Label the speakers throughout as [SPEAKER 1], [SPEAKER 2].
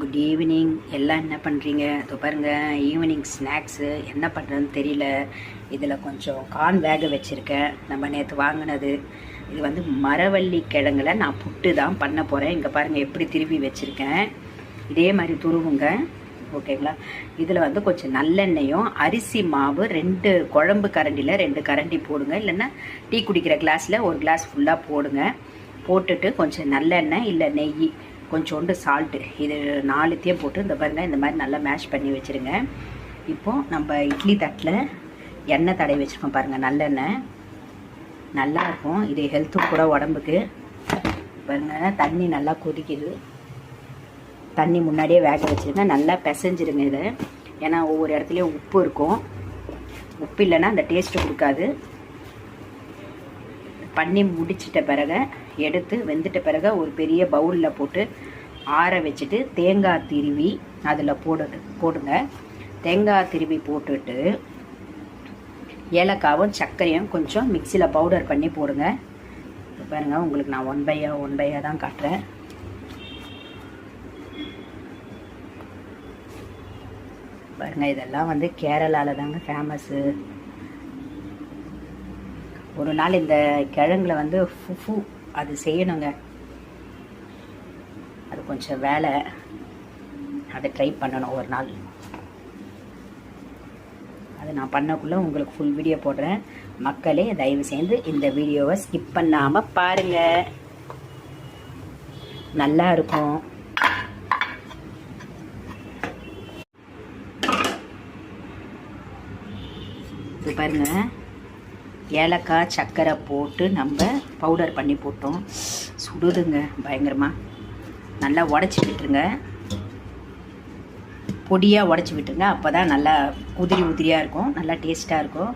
[SPEAKER 1] Good evening. எல்லாம் என்ன பண்ணுறீங்க? இதோ பாருங்கள், ஈவினிங் ஸ்நாக்ஸு என்ன பண்ணுறதுன்னு தெரியல. இதில் கொஞ்சம் கார்ன் வேக வச்சுருக்கேன், நம்ம நேற்று வாங்கினது. இது வந்து மரவள்ளி கிழங்குல நான் புட்டு தான் பண்ண போகிறேன். இங்கே பாருங்கள் எப்படி திருவி வச்சுருக்கேன். இதே மாதிரி துருவுங்க, ஓகேங்களா? இதில் வந்து கொஞ்சம் நல்லெண்ணெயும் அரிசி மாவு 2 குழம்பு கரண்டியில் 2 கரண்டி போடுங்க. இல்லைன்னா டீ குடிக்கிற கிளாஸில் 1 கிளாஸ் ஃபுல்லாக போடுங்க. போட்டுட்டு கொஞ்சம் நல்லெண்ணெய் இல்லை நெய், கொஞ்சோண்டு சால்ட்டு, இது 4த்தையும் போட்டு இந்த பாருங்கள் இந்த மாதிரி நல்லா மேஷ் பண்ணி வச்சுருங்க. இப்போது நம்ம இட்லி தட்டில் எண்ணெய் தடவி வச்சுருக்கோம் பாருங்கள், நல்லெண்ணெய் நல்லாயிருக்கும். இது ஹெல்த்தும் கூட உடம்புக்கு. பாருங்கள் தண்ணி நல்லா கொதிக்குது. தண்ணி முன்னாடியே வேக வச்சுருங்க, நல்லா பிசைஞ்சிருங்க இதை. ஏன்னா ஒவ்வொரு இடத்துலையும் உப்பு இருக்கும், உப்பு இல்லைன்னா அந்த டேஸ்ட்டு கொடுக்காது. பண்ணி முடிச்சிட்ட பிறகு எடுத்து வெந்துட்ட பிறகு ஒரு பெரிய பவுலில் போட்டு ஆற வச்சுட்டு தேங்காய் திருவி அதில் போடுங்க. தேங்காய் திருவி போட்டுட்டு ஏலக்காவும் சர்க்கரையும் கொஞ்சம் மிக்சியில் பவுடர் பண்ணி போடுங்க. பாருங்கள், உங்களுக்கு நான் ஒன் பையாக தான் காட்டுறேன். பாருங்கள், இதெல்லாம் வந்து கேரளாவில் தாங்க ஃபேமஸ்ஸு. ஒரு நாள் இந்த கிழங்குல வந்து ஃபுஃபு அது செய்யணுங்க. அது கொஞ்சம் வேலை, அதை ட்ரை பண்ணணும் ஒரு நாள். அது நான் பண்ணக்குள்ளே உங்களுக்கு ஃபுல் வீடியோ போடுறேன். மக்களே தயவு செய்து இந்த வீடியோவை ஸ்கிப் பண்ணாமல் பாருங்கள், நல்லா இருக்கும். இது பாருங்கள், ஏலக்காய் சர்க்கரை போட்டு நம்ம பவுடர் பண்ணி போட்டோம். சுடுதுங்க பயங்கரமாக. நல்லா உடச்சி விட்டுருங்க, பொடியாக உடச்சி விட்டுருங்க. அப்போ தான் நல்லா உதிரியாக இருக்கும், நல்லா டேஸ்ட்டாக இருக்கும்.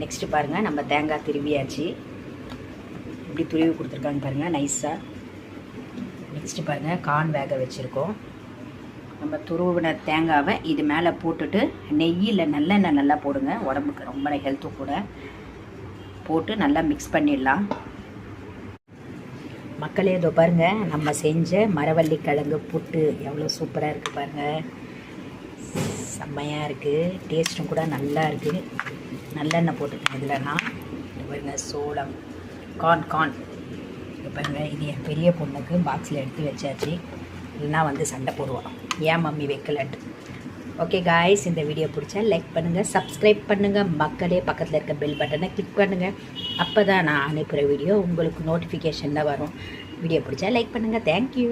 [SPEAKER 1] நெக்ஸ்ட்டு பாருங்கள், நம்ம தேங்காய் திருவியாச்சு. இப்படி துருவி கொடுத்துருக்காங்க பாருங்கள் நைஸாக. நெக்ஸ்ட்டு பாருங்கள், கார்ன் வேக வச்சுருக்கோம். நம்ம துருவின தேங்காவை இது மேலே போட்டுட்டு நெய்யில் நல்லெண்ணெய் நல்லா போடுங்க, உடம்புக்கு ரொம்ப ஹெல்த்தும் கூட. போட்டு நல்லா மிக்ஸ் பண்ணிடலாம். மக்களே இதோ பாருங்கள், நம்ம செஞ்ச மரவள்ளி கிழங்கு புட்டு எவ்வளோ சூப்பராக இருக்குது பாருங்கள், செம்மையாக இருக்குது. டேஸ்ட்டும் கூட நல்லா இருக்குது. நல்லெண்ணெய் போட்டுருக்கேன் இதில். நான் பாருங்கள் சோளம் கார்ன் இது பாருங்கள். இது என் பெரிய பொண்ணுக்கு பாக்ஸில் எடுத்து வச்சாச்சு, இல்லைன்னா வந்து சண்டை போடுவான், ஏன் மம்மி வைக்கலன்ட்டு. ஓகே காய்ஸ், இந்த வீடியோ பிடிச்சா லைக் பண்ணுங்கள், சப்ஸ்கிரைப் பண்ணுங்கள். மக்களே பக்கத்தில் இருக்க பெல் பட்டனை கிளிக் பண்ணுங்கள். அப்போ தான் நான் அனுப்புகிற வீடியோ உங்களுக்கு நோட்டிஃபிகேஷனில் வரும். வீடியோ பிடிச்சா லைக் பண்ணுங்கள். தேங்க்யூ.